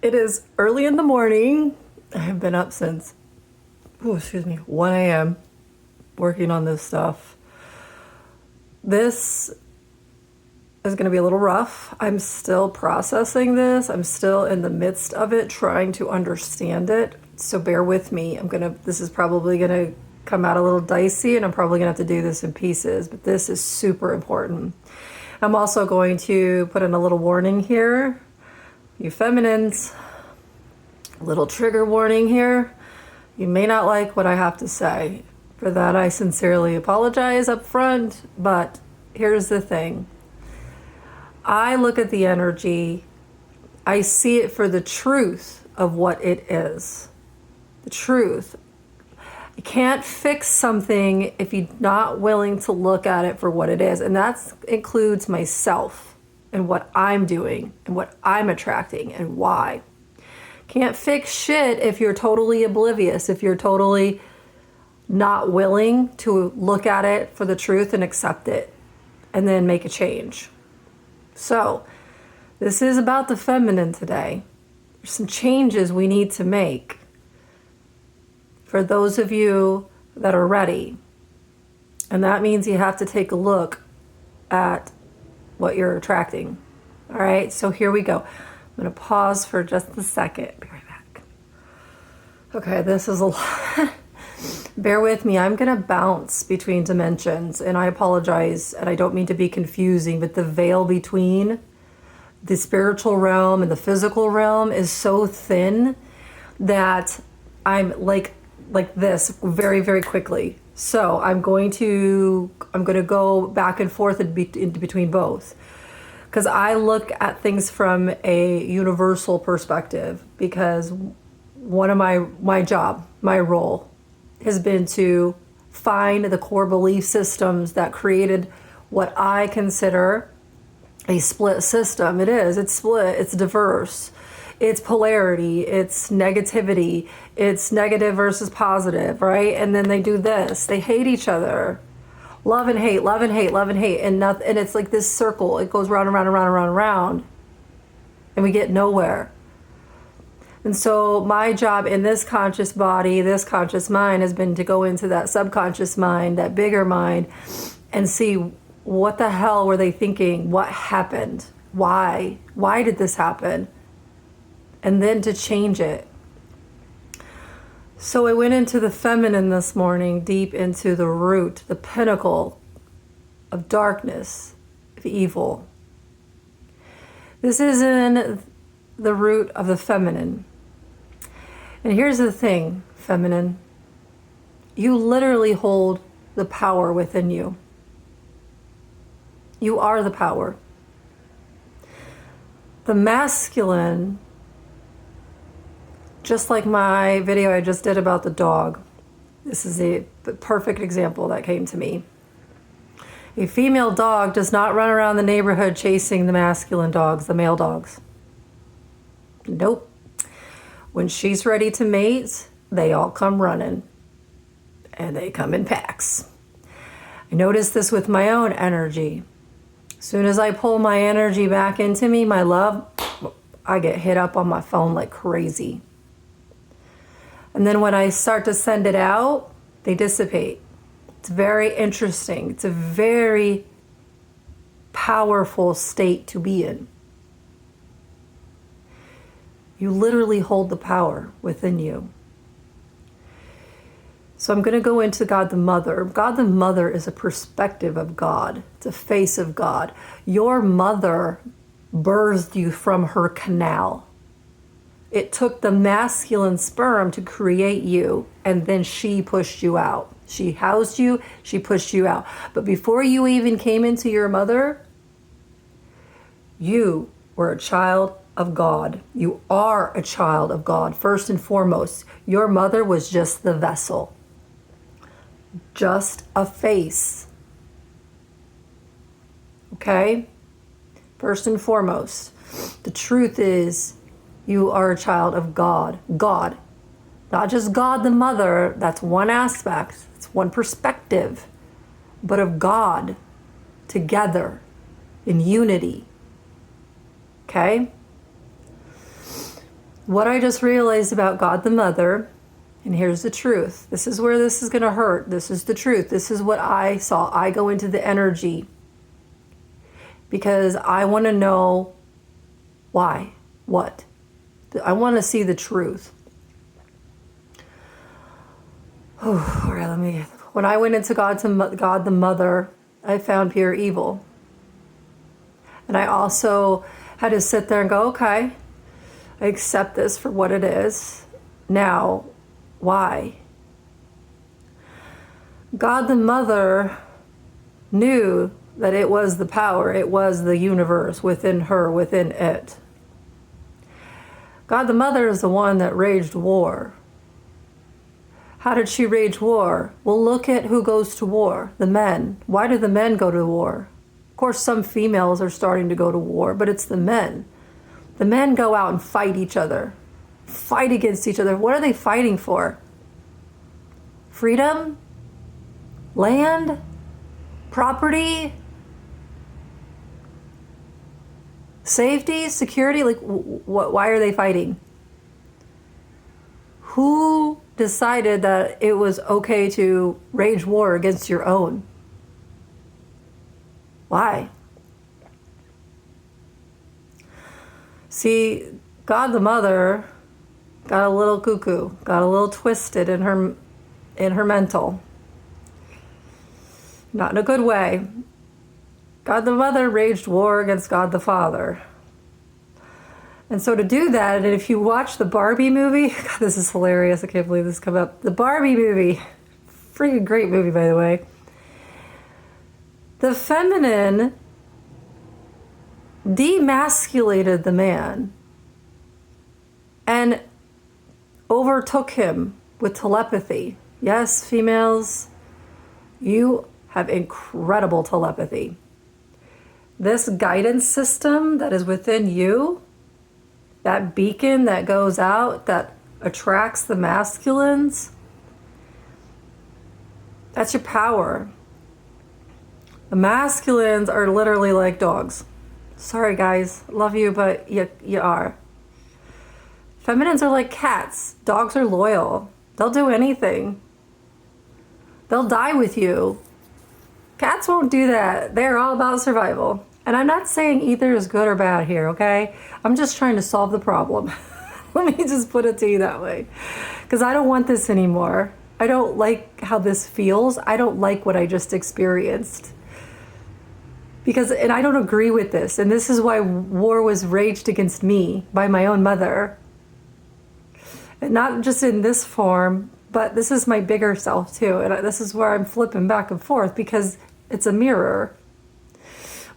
It is early in the morning. I have been up since, 1 a.m. working on this stuff. This is going to be a little rough. I'm still processing this. I'm still in the midst of it, trying to understand it. So bear with me. This is probably going to come out a little dicey, and I'm probably going to have to do this in pieces, but this is super important. I'm also going to put in a little warning here. You feminines, a little trigger warning here. You may not like what I have to say. For that, I sincerely apologize up front, but here's the thing. I look at the energy, I see it for the truth of what it is. The truth. You can't fix something if you're not willing to look at it for what it is. And that includes myself and what I'm doing and what I'm attracting and why. Can't fix shit if you're totally oblivious, if you're totally not willing to look at it for the truth and accept it and then make a change. So, this is about the feminine today. There's some changes we need to make for those of you that are ready. And that means you have to take a look at what you're attracting. All right, so here we go. I'm going to pause for just a second. Be right back. Okay, this is a lot. Bear with me. I'm going to bounce between dimensions, and I apologize, and I don't mean to be confusing, but the veil between the spiritual realm and the physical realm is so thin that I'm like this very, very quickly. So I'm going to go back and forth in between both, because I look at things from a universal perspective, because one of my role has been to find the core belief systems that created what I consider a split system. It's split, it's diverse, it's polarity, it's negativity, it's negative versus positive, right? And then they do this, they hate each other. Love and hate, love and hate, love and hate, and it's like this circle. It goes round and round and round and round and round, and we get nowhere. And so my job in this conscious body, this conscious mind, has been to go into that subconscious mind, that bigger mind, and see what the hell were they thinking? What happened? Why? Why did this happen? And then to change it. So I went into the feminine this morning, deep into the root, the pinnacle of darkness, of evil. This is in the root of the feminine. And here's the thing, feminine. You literally hold the power within you. You are the power. The masculine, just like my video I just did about the dog, this is a perfect example that came to me. A female dog does not run around the neighborhood chasing the masculine dogs, the male dogs. Nope. When she's ready to mate, they all come running, and they come in packs. I noticed this with my own energy. As soon as I pull my energy back into me, my love, I get hit up on my phone like crazy. And then when I start to send it out, they dissipate. It's very interesting. It's a very powerful state to be in. You literally hold the power within you. So I'm going to go into God the Mother. God the Mother is a perspective of God. It's a face of God. Your mother birthed you from her canal. It took the masculine sperm to create you, and then she pushed you out. She housed you, she pushed you out. But before you even came into your mother, you were a child of God. You are a child of God, first and foremost. Your mother was just the vessel, just a face. Okay? First and foremost, the truth is you are a child of God. God. Not just God the Mother, that's one aspect, it's one perspective, but of God together in unity. Okay? What I just realized about God the Mother, and here's the truth. This is where this is going to hurt. This is the truth. This is what I saw. I go into the energy because I want to know why, what. I want to see the truth. Oh, all right, when I went into God the Mother, I found pure evil. And I also had to sit there and go, okay, I accept this for what it is. Now, why? God the Mother knew that it was the power, it was the universe within her, within it. God the Mother is the one that waged war. How did she wage war? Well, look at who goes to war. The men. Why do the men go to war? Of course, some females are starting to go to war, but it's the men. The men go out and fight each other. Fight against each other. What are they fighting for? Freedom? Land? Property? Safety? Security? Like, why are they fighting? Who decided that it was okay to wage war against your own? Why? See, God the Mother got a little cuckoo, got a little twisted in her mental. Not in a good way. God the Mother waged war against God the Father. And so to do that, and if you watch the Barbie movie, God, this is hilarious. I can't believe this came up. The Barbie movie, freaking great movie, by the way. The feminine demasculated the man and overtook him with telepathy. Yes, females, you have incredible telepathy. This guidance system that is within you, that beacon that goes out, that attracts the masculines, that's your power. The masculines are literally like dogs. Sorry guys, love you, but you are. Feminines are like cats. Dogs are loyal. They'll do anything. They'll die with you. Cats won't do that. They're all about survival. And I'm not saying either is good or bad here, okay? I'm just trying to solve the problem. Let me just put it to you that way. Because I don't want this anymore. I don't like how this feels. I don't like what I just experienced. And I don't agree with this. And this is why war was waged against me by my own mother. And not just in this form, but this is my bigger self too. And this is where I'm flipping back and forth because it's a mirror.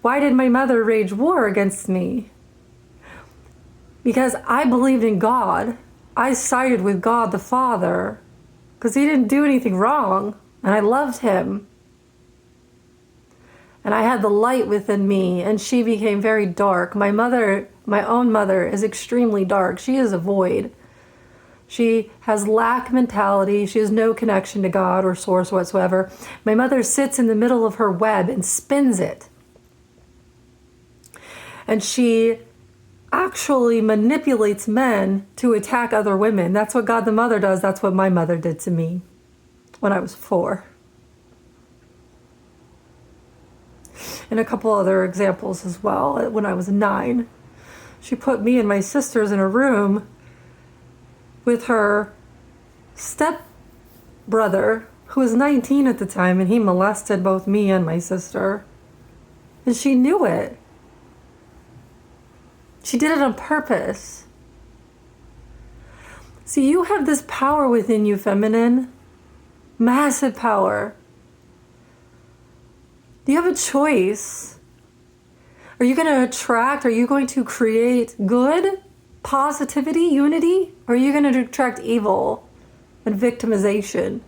Why did my mother wage war against me? Because I believed in God. I sided with God the Father because he didn't do anything wrong. And I loved him. And I had the light within me, and she became very dark. My own mother, is extremely dark. She is a void. She has lack mentality. She has no connection to God or source whatsoever. My mother sits in the middle of her web and spins it. And she actually manipulates men to attack other women. That's what God the Mother does. That's what my mother did to me when I was 4. And a couple other examples as well. When I was 9, she put me and my sisters in a room with her step-brother, who was 19 at the time, and he molested both me and my sister. And she knew it. She did it on purpose. See, you have this power within you, feminine. Massive power. You have a choice. Are you going to attract, are you going to create good, positivity, unity? Or are you going to attract evil and victimization?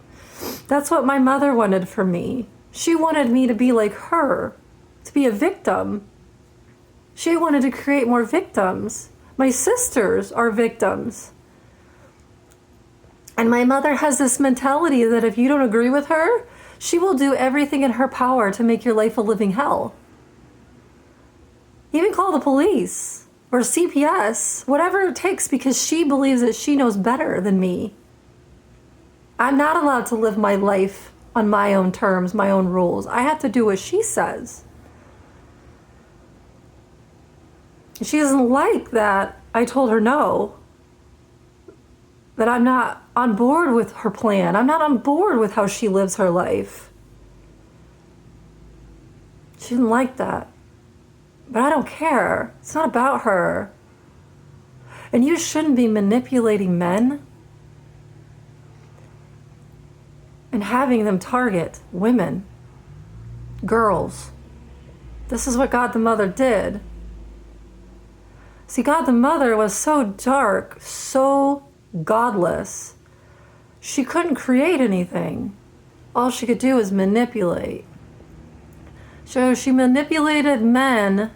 That's what my mother wanted for me. She wanted me to be like her, to be a victim. She wanted to create more victims. My sisters are victims. And my mother has this mentality that if you don't agree with her, she will do everything in her power to make your life a living hell. Even call the police. or CPS, whatever it takes, because she believes that she knows better than me. I'm not allowed to live my life on my own terms, my own rules. I have to do what she says. She doesn't like that I told her no, that I'm not on board with her plan. I'm not on board with how she lives her life. She didn't like that. But I don't care. It's not about her. And you shouldn't be manipulating men and having them target women, girls. This is what God the Mother did. See, God the Mother was so dark, so godless, she couldn't create anything. All she could do was manipulate. So she manipulated men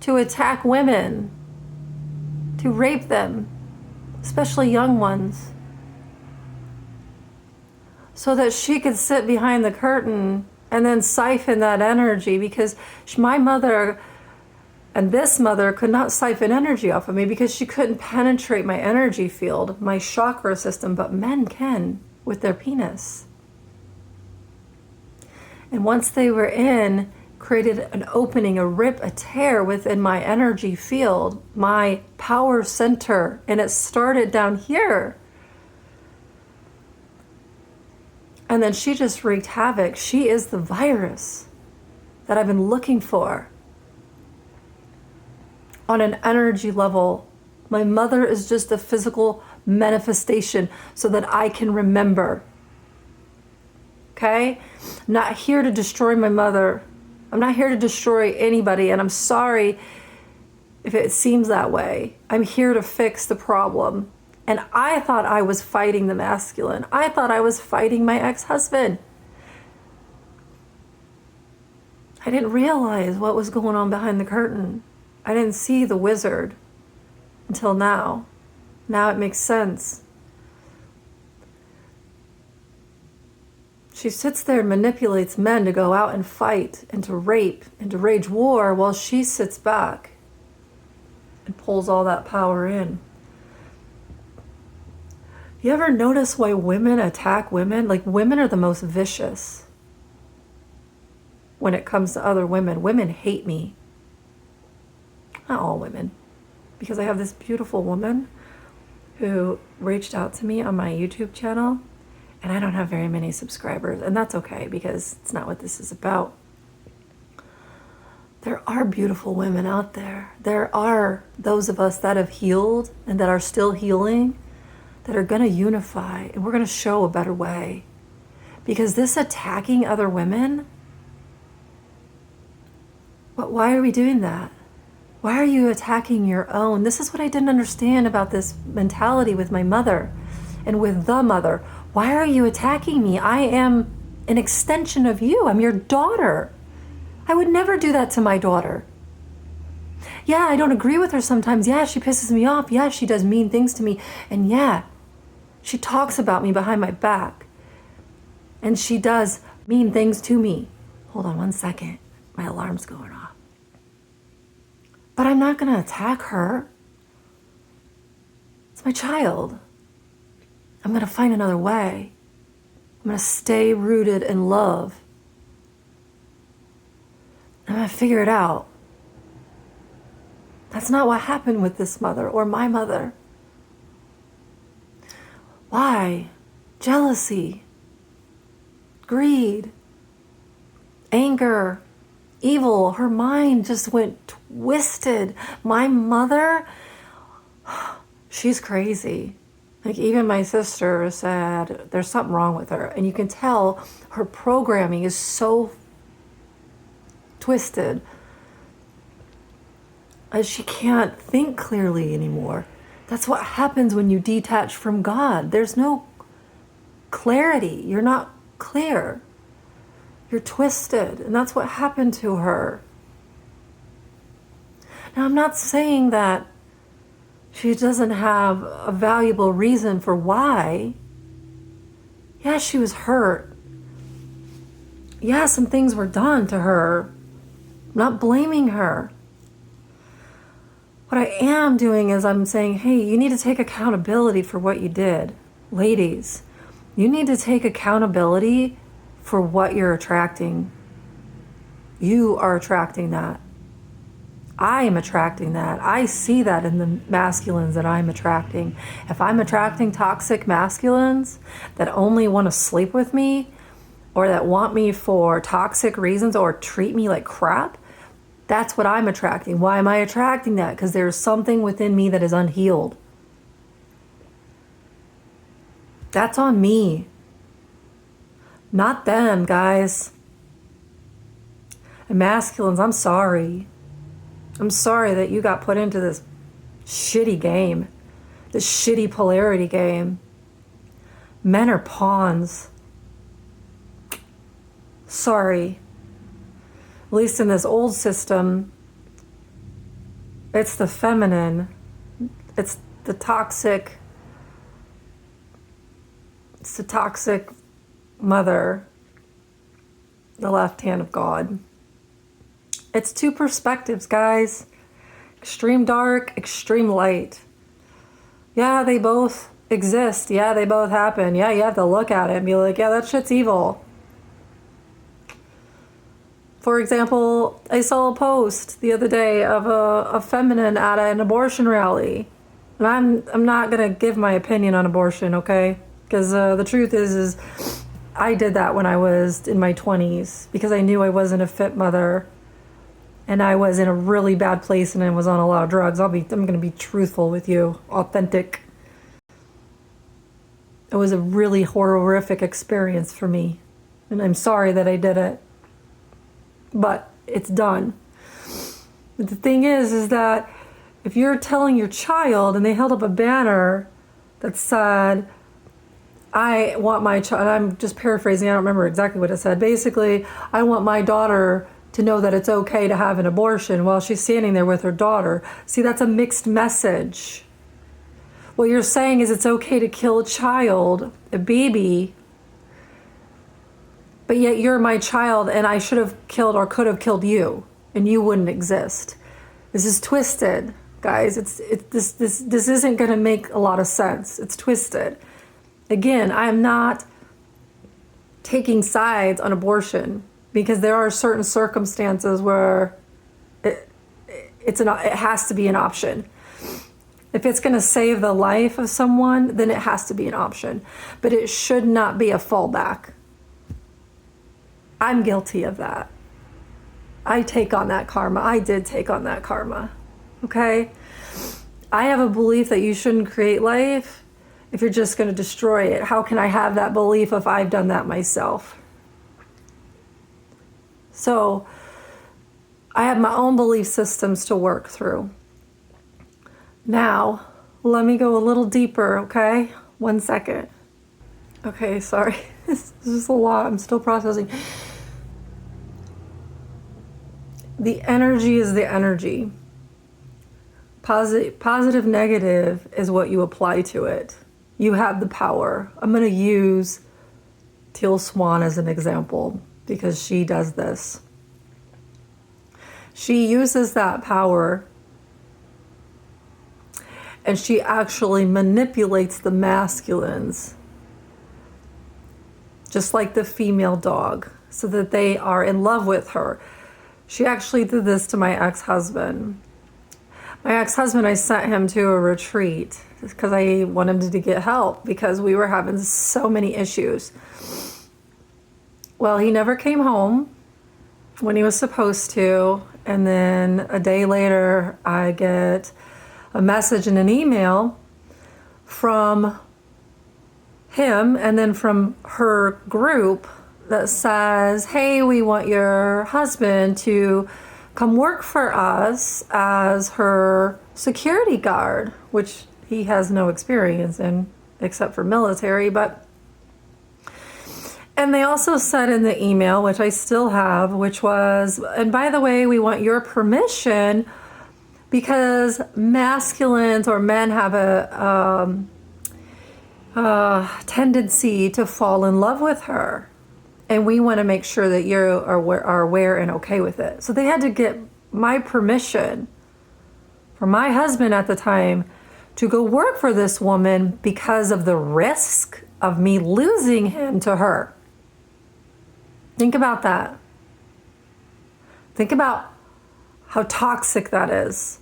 to attack women, to rape them, especially young ones, so that she could sit behind the curtain and then siphon that energy, because my mother and this mother could not siphon energy off of me because she couldn't penetrate my energy field, my chakra system, but men can with their penis. And once they were in, created an opening, a rip, a tear within my energy field, my power center, and it started down here. And then she just wreaked havoc. She is the virus that I've been looking for. On an energy level, my mother is just a physical manifestation so that I can remember. Okay? I'm not here to destroy my mother. I'm not here to destroy anybody, and I'm sorry if it seems that way. I'm here to fix the problem. And I thought I was fighting the masculine. I thought I was fighting my ex-husband. I didn't realize what was going on behind the curtain. I didn't see the wizard until now. Now it makes sense. She sits there and manipulates men to go out and fight and to rape and to wage war while she sits back and pulls all that power in. You ever notice why women attack women? Like, women are the most vicious when it comes to other women. Women hate me. Not all women, because I have this beautiful woman who reached out to me on my YouTube channel, and I don't have very many subscribers, and that's okay because it's not what this is about. There are beautiful women out there. There are those of us that have healed and that are still healing, that are going to unify, and we're going to show a better way. Because this attacking other women, why are we doing that? Why are you attacking your own? This is what I didn't understand about this mentality with my mother and with the mother. Why are you attacking me? I am an extension of you. I'm your daughter. I would never do that to my daughter. Yeah, I don't agree with her sometimes. Yeah, she pisses me off. Yeah, she does mean things to me. And yeah, she talks about me behind my back. And she does mean things to me. Hold on one second. My alarm's going off. But I'm not going to attack her. It's my child. I'm going to find another way. I'm going to stay rooted in love. I'm going to figure it out. That's not what happened with this mother or my mother. Why? Jealousy, greed, anger, evil. Her mind just went twisted. My mother, she's crazy. Like, even my sister said there's something wrong with her. And you can tell her programming is so twisted. She can't think clearly anymore. That's what happens when you detach from God. There's no clarity. You're not clear. You're twisted. And that's what happened to her. Now, I'm not saying that she doesn't have a valuable reason for why. Yeah, she was hurt. Yeah, some things were done to her. I'm not blaming her. What I am doing is I'm saying, hey, you need to take accountability for what you did. Ladies, you need to take accountability for what you're attracting. You are attracting that. I am attracting that. I see that in the masculines that I'm attracting. If I'm attracting toxic masculines that only want to sleep with me or that want me for toxic reasons or treat me like crap, that's what I'm attracting. Why am I attracting that? Because there's something within me that is unhealed. That's on me. Not them, guys. And masculines, I'm sorry. I'm sorry that you got put into this shitty game. This shitty polarity game. Men are pawns. Sorry. At least in this old system, it's the feminine. It's the toxic mother, the left hand of God. It's two perspectives, guys. Extreme dark, extreme light. Yeah, they both exist. Yeah, they both happen. Yeah, you have to look at it and be like, yeah, that shit's evil. For example, I saw a post the other day of a feminine at an abortion rally. And I'm not going to give my opinion on abortion, okay? Because the truth is I did that when I was in my 20s because I knew I wasn't a fit mother and I was in a really bad place and I was on a lot of drugs. I'm going to be truthful with you, authentic. It was a really horrific experience for me. And I'm sorry that I did it. But it's done. But the thing is that if you're telling your child and they held up a banner that said, I want my child, I'm just paraphrasing, I don't remember exactly what it said. Basically, I want my daughter to know that it's okay to have an abortion while she's standing there with her daughter. See, that's a mixed message. What you're saying is it's okay to kill a child, a baby, but yet you're my child and I should have killed or could have killed you and you wouldn't exist. This is twisted, guys. This isn't going to make a lot of sense. It's twisted. Again, I am not taking sides on abortion because there are certain circumstances where it has to be an option. If it's going to save the life of someone, then it has to be an option. But it should not be a fallback. I'm guilty of that. I take on that karma. I did take on that karma. Okay? I have a belief that you shouldn't create life if you're just going to destroy it. How can I have that belief if I've done that myself? So, I have my own belief systems to work through. Now, let me go a little deeper, okay? 1 second. Okay, sorry. This is just a lot. I'm still processing. The energy is the energy. Positive, negative is what you apply to it. You have the power. I'm going to use Teal Swan as an example because she does this. She uses that power and she actually manipulates the masculines, just like the female dog, so that they are in love with her. She actually did this to my ex-husband. My ex-husband, I sent him to a retreat because I wanted him to get help because we were having so many issues. Well, he never came home when he was supposed to. And then a day later, I get a message and an email from him and then from her group that says, hey, we want your husband to come work for us as her security guard, which he has no experience in except for military. And they also said in the email, which I still have, which was, and by the way, we want your permission because masculines or men have a tendency to fall in love with her. And we want to make sure that you are aware and okay with it. So they had to get my permission for my husband at the time to go work for this woman because of the risk of me losing him to her. Think about that. Think about how toxic that is.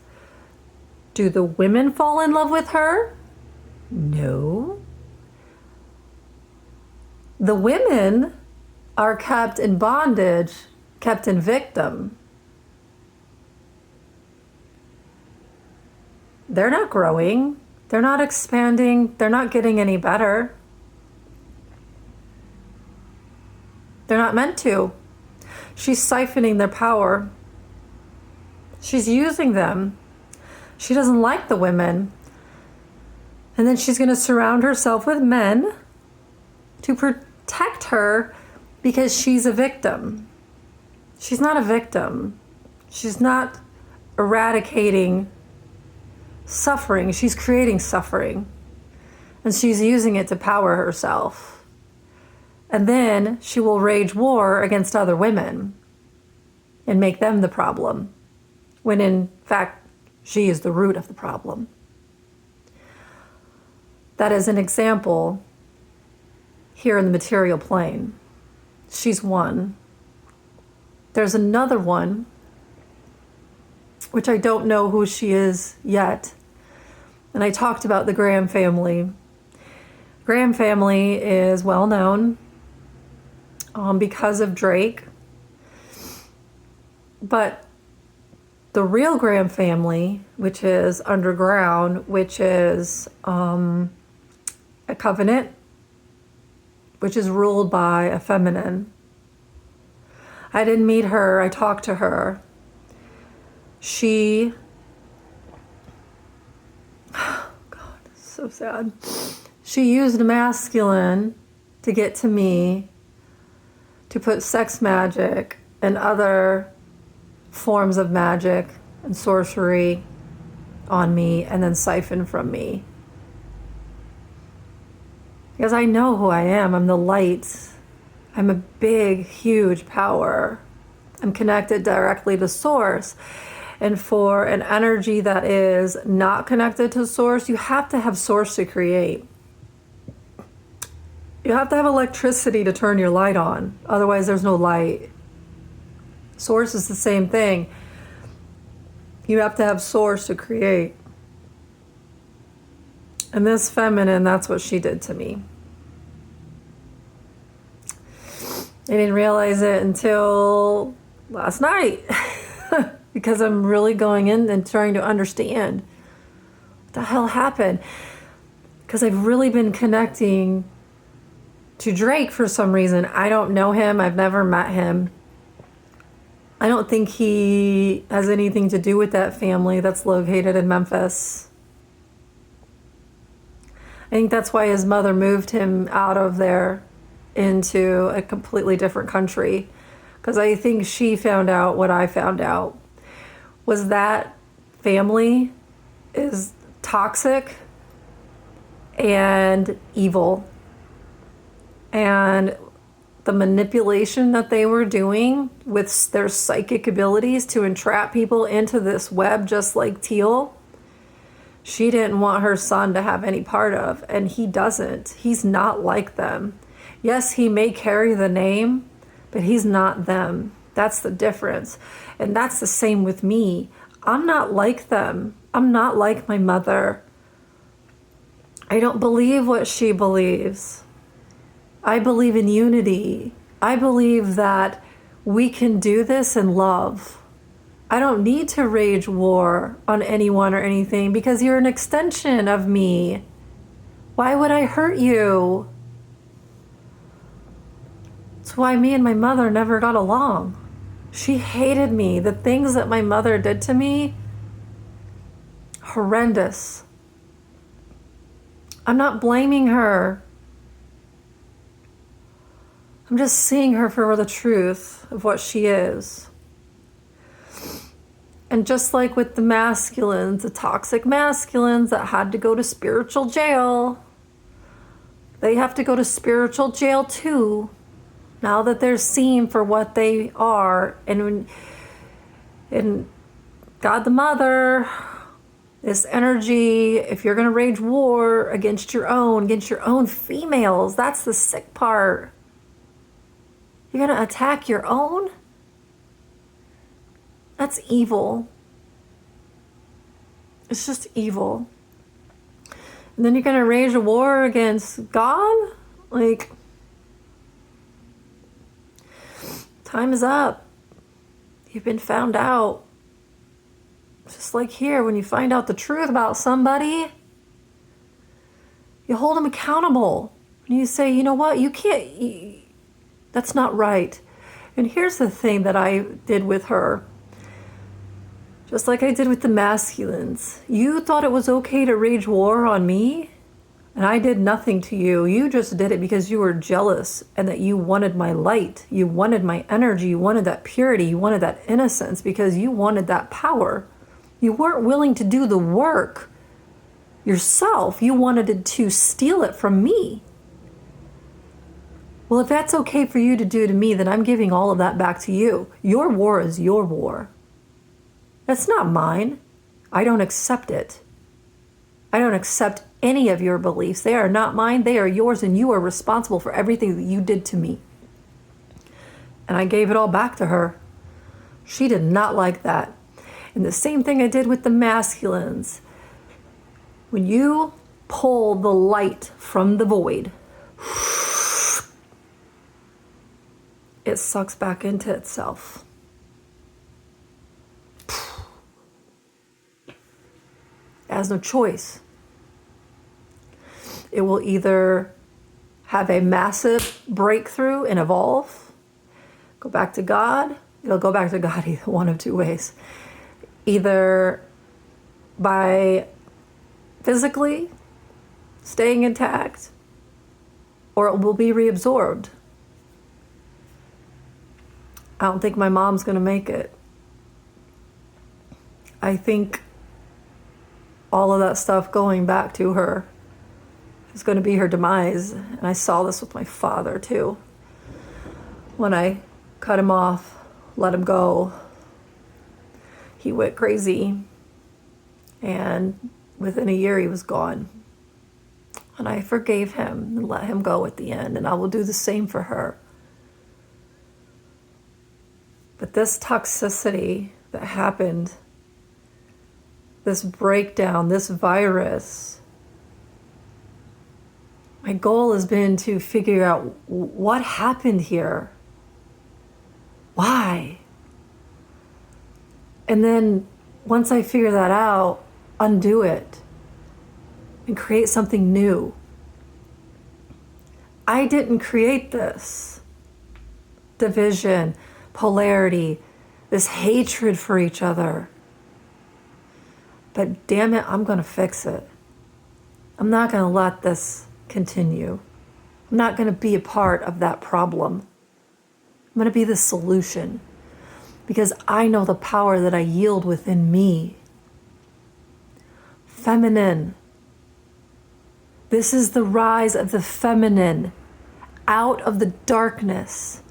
Do the women fall in love with her? No. The women are kept in bondage, kept in victim. They're not growing. They're not expanding. They're not getting any better. They're not meant to. She's siphoning their power. She's using them. She doesn't like the women. And then she's going to surround herself with men to protect her because she's a victim. She's not a victim. She's not eradicating suffering. She's creating suffering. And she's using it to power herself. And then she will wage war against other women and make them the problem, when in fact, she is the root of the problem. That is an example here in the material plane. She's one. There's another one, which I don't know who she is yet. And I talked about the Graham family. Graham family is well known because of Drake. But the real Graham family, which is underground, which is a covenant, which is ruled by a feminine. I didn't meet her. I talked to her. She, oh God, it's so sad. She used a masculine to get to me, to put sex magic and other forms of magic and sorcery on me and then siphon from me. Because I know who I am. I'm the light. I'm a big, huge power. I'm connected directly to source. And for an energy that is not connected to source, you have to have source to create. You have to have electricity to turn your light on. Otherwise, there's no light. Source is the same thing. You have to have source to create. And this feminine, that's what she did to me. I didn't realize it until last night because I'm really going in and trying to understand what the hell happened. Because I've really been connecting to Drake for some reason. I don't know him. I've never met him. I don't think he has anything to do with that family that's located in Memphis. I think that's why his mother moved him out of there into a completely different country. Because I think she found out what I found out. Was that family is toxic and evil. And the manipulation that they were doing with their psychic abilities to entrap people into this web just like Teal, she didn't want her son to have any part of, and he doesn't. He's not like them. Yes, he may carry the name, but he's not them. That's the difference. And that's the same with me. I'm not like them. I'm not like my mother. I don't believe what she believes. I believe in unity. I believe that we can do this in love. I don't need to rage war on anyone or anything because you're an extension of me. Why would I hurt you? That's why me and my mother never got along. She hated me. The things that my mother did to me, horrendous. I'm not blaming her. I'm just seeing her for the truth of what she is. And just like with the masculines, the toxic masculines that had to go to spiritual jail, they have to go to spiritual jail too. Now that they're seen for what they are. And God the Mother This energy, if you're going to wage war against your own females, that's the sick part. You're going to attack your own? That's evil. It's just evil. And then you're going to wage a war against God? Like, time is up. You've been found out. Just like here, when you find out the truth about somebody, you hold them accountable. And you say, you know what, you can't, that's not right. And here's the thing that I did with her. Just like I did with the masculines. You thought it was okay to wage war on me, and I did nothing to you. You just did it because you were jealous and that you wanted my light. You wanted my energy. You wanted that purity. You wanted that innocence because you wanted that power. You weren't willing to do the work yourself. You wanted to steal it from me. Well, if that's okay for you to do to me, then I'm giving all of that back to you. Your war is your war. That's not mine. I don't accept it. I don't accept any of your beliefs. They are not mine. They are yours, and you are responsible for everything that you did to me. And I gave it all back to her. She did not like that. And the same thing I did with the masculines. When you pull the light from the void, it sucks back into itself. It has no choice. It will either have a massive breakthrough and evolve, go back to God. It'll go back to God either one of two ways. Either by physically staying intact, or it will be reabsorbed. I don't think my mom's going to make it. I think all of that stuff going back to her is going to be her demise. And I saw this with my father too. When I cut him off, let him go, he went crazy. And within a year, he was gone. And I forgave him and let him go at the end. And I will do the same for her. But this toxicity that happened, this breakdown, this virus, my goal has been to figure out what happened here. Why? And then once I figure that out, undo it and create something new. I didn't create this division, polarity, this hatred for each other. But damn it, I'm going to fix it. I'm not going to let this continue. I'm not going to be a part of that problem. I'm going to be the solution. Because I know the power that I yield within me. Feminine. This is the rise of the feminine out of the darkness.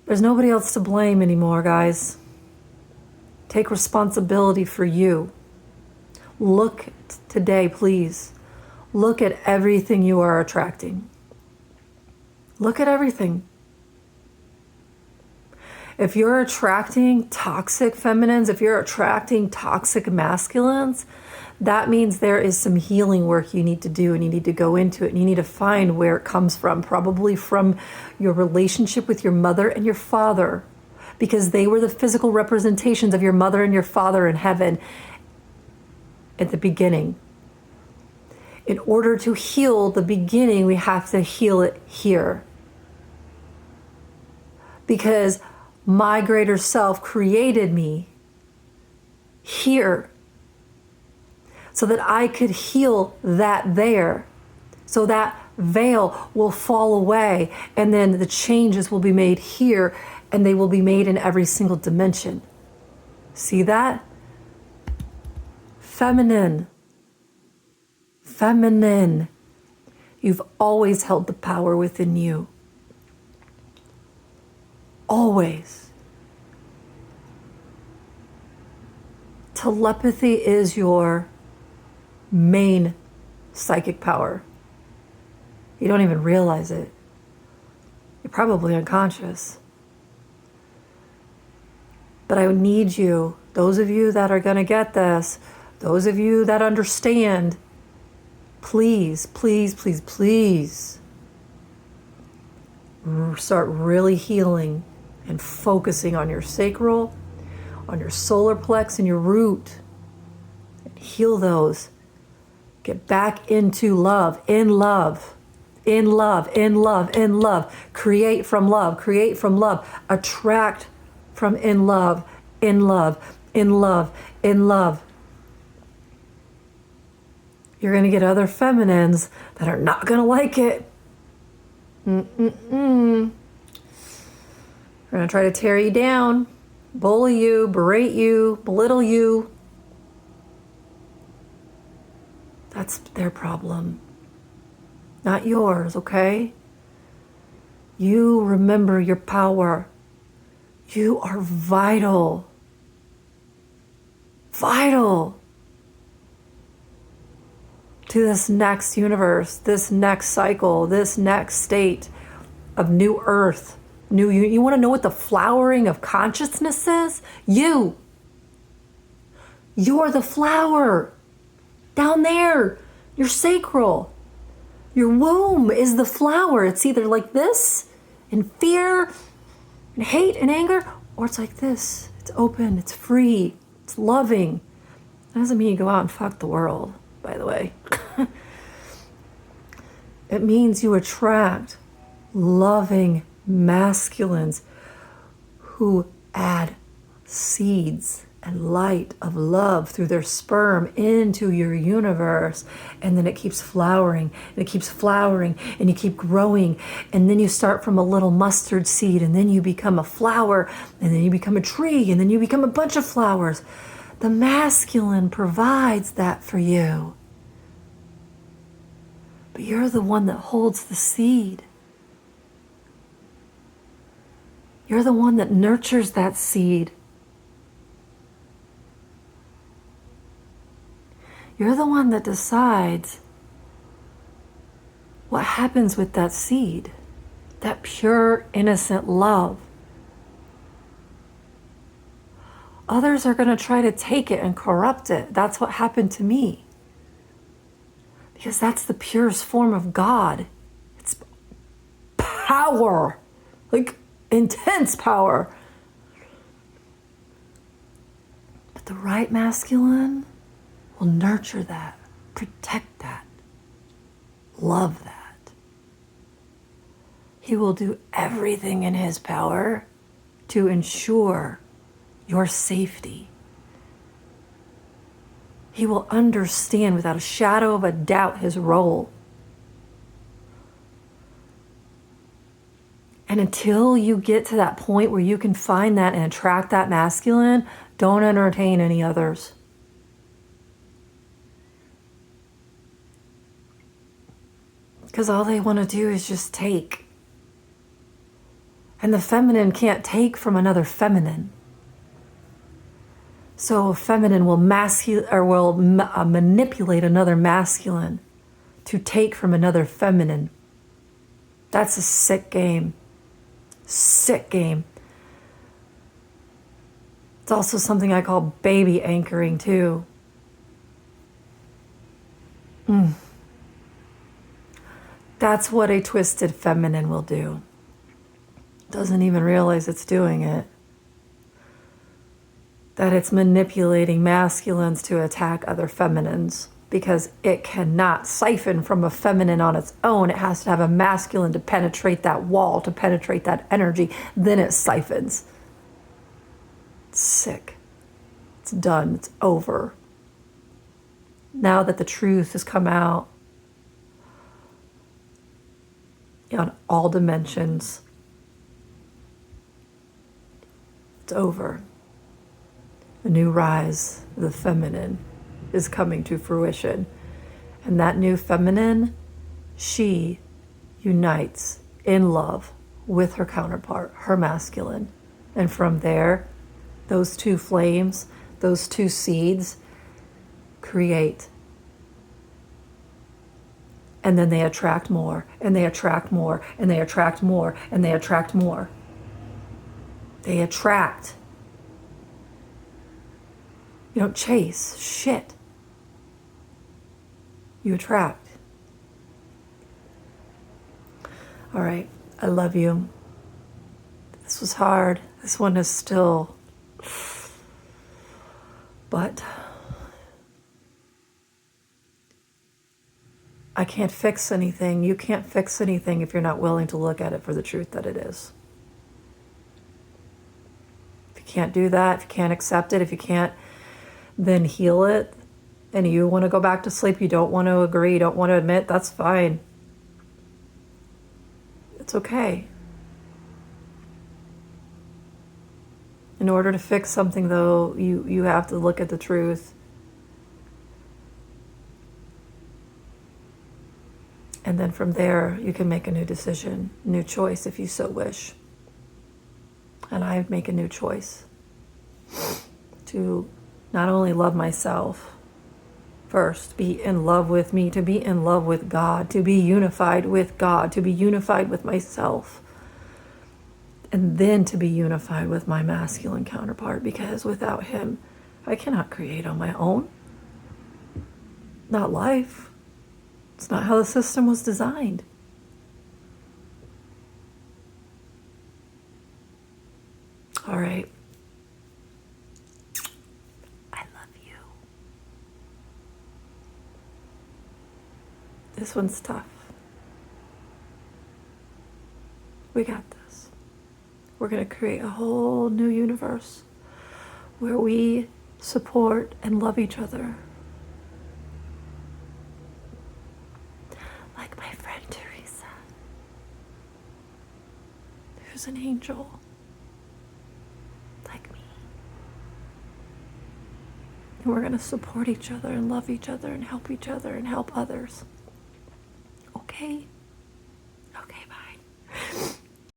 There's nobody else to blame anymore, guys. Take responsibility for you. Look today, please. Look at everything you are attracting. Look at everything. If you're attracting toxic feminines, if you're attracting toxic masculines, that means there is some healing work you need to do, and you need to go into it, and you need to find where it comes from, probably from your relationship with your mother and your father, because they were the physical representations of your mother and your father in heaven at the beginning. In order to heal the beginning, we have to heal it here. Because my greater self created me here so that I could heal that there. So that veil will fall away, and then the changes will be made here, and they will be made in every single dimension. See that? Feminine. Feminine. You've always held the power within you. Always. Telepathy is your main psychic power. You don't even realize it. You're probably unconscious. But I need you, those of you that are going to get this, those of you that understand, please, please, please, please start really healing and focusing on your sacral, on your solar plex and your root. And heal those. Get back into love, in love. In love, in love, in love. Create from love, create from love. Attract from in love, in love, in love, in love. You're going to get other feminines that are not going to like it. They're going to try to tear you down, bully you, berate you, belittle you. That's their problem. Not yours, okay? You remember your power. You are vital. Vital to this next universe, this next cycle, this next state of new earth. You want to know what the flowering of consciousness is? You're the flower. Down there, your sacral. Your womb is the flower. It's either like this, in fear, and hate, and anger, or it's like this. It's open, it's free, it's loving. That doesn't mean you go out and fuck the world, by the way. It means you attract loving masculines who add seeds and light of love through their sperm into your universe. And then it keeps flowering, and it keeps flowering, and you keep growing. And then you start from a little mustard seed, and then you become a flower, and then you become a tree, and then you become a bunch of flowers. The masculine provides that for you. But you're the one that holds the seed. You're the one that nurtures that seed. You're the one that decides what happens with that seed, that pure, innocent love. Others are going to try to take it and corrupt it. That's what happened to me. Because that's the purest form of God. It's power, like intense power. But the right masculine will nurture that, protect that, love that. He will do everything in his power to ensure your safety. He will understand without a shadow of a doubt his role. And until you get to that point where you can find that and attract that masculine, don't entertain any others. Because all they want to do is just take. And the feminine can't take from another feminine. So a feminine will manipulate another masculine to take from another feminine. That's a sick game. Sick game. It's also something I call baby anchoring too. That's what a twisted feminine will do. Doesn't even realize it's doing it. That it's manipulating masculines to attack other feminines because it cannot siphon from a feminine on its own. It has to have a masculine to penetrate that wall, to penetrate that energy. Then it siphons. It's sick. It's done. It's over. Now that the truth has come out on all dimensions, it's over. The new rise of the feminine is coming to fruition. And that new feminine, she unites in love with her counterpart, her masculine. And from there, those two flames, those two seeds create. And then they attract more, and they attract more, and they attract more, and they attract more. They attract. You don't chase shit. You attract. All right. I love you. This was hard. This one is still. But I can't fix anything. You can't fix anything if you're not willing to look at it for the truth that it is. If you can't do that, if you can't accept it, if you can't then heal it, and you want to go back to sleep, you don't want to agree, you don't want to admit, that's fine. It's okay. In order to fix something, though, you have to look at the truth. And then from there, you can make a new decision, new choice if you so wish. And I make a new choice to not only love myself first, be in love with me, to be in love with God, to be unified with God, to be unified with myself, and then to be unified with my masculine counterpart, because without him, I cannot create on my own. Not life. It's not how the system was designed. All right. I love you. This one's tough. We got this. We're going to create a whole new universe where we support and love each other. Like my friend Teresa, who's an angel, like me. And we're going to support each other and love each other and help each other and help others. Okay?